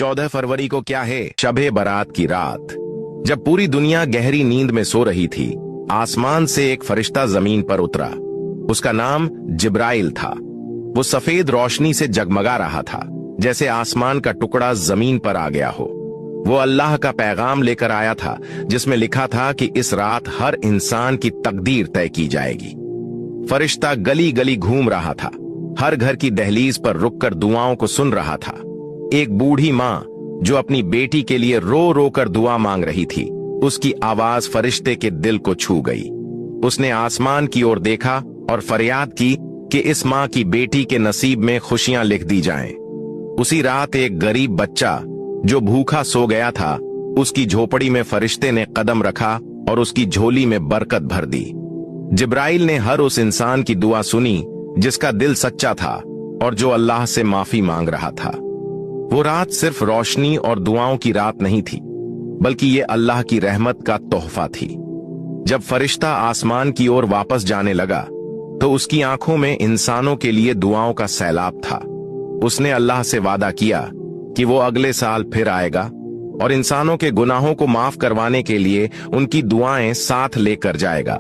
14 फरवरी को क्या है? शब-ए बारात की रात। जब पूरी दुनिया गहरी नींद में सो रही थी, आसमान से एक फरिश्ता जमीन पर उतरा। उसका नाम जिब्राइल था। वो सफेद रोशनी से जगमगा रहा था, जैसे आसमान का टुकड़ा जमीन पर आ गया हो। वो अल्लाह का पैगाम लेकर आया था, जिसमें लिखा था कि इस रात हर इंसान की तकदीर तय की जाएगी। फरिश्ता गली गली घूम रहा था, हर घर की दहलीज पर रुककर दुआओं को सुन रहा था। एक बूढ़ी माँ जो अपनी बेटी के लिए रो रो कर दुआ मांग रही थी, उसकी आवाज फरिश्ते के दिल को छू गई। उसने आसमान की ओर देखा और फरियाद की कि इस माँ की बेटी के नसीब में खुशियां लिख दी जाएं। उसी रात एक गरीब बच्चा जो भूखा सो गया था, उसकी झोपड़ी में फरिश्ते ने कदम रखा और उसकी झोली में बरकत भर दी। जिब्राइल ने हर उस इंसान की दुआ सुनी जिसका दिल सच्चा था और जो अल्लाह से माफी मांग रहा था। वो रात सिर्फ रोशनी और दुआओं की रात नहीं थी, बल्कि ये अल्लाह की रहमत का तोहफा थी। जब फरिश्ता आसमान की ओर वापस जाने लगा, तो उसकी आंखों में इंसानों के लिए दुआओं का सैलाब था। उसने अल्लाह से वादा किया कि वो अगले साल फिर आएगा और इंसानों के गुनाहों को माफ करवाने के लिए उनकी दुआएं साथ लेकर जाएगा।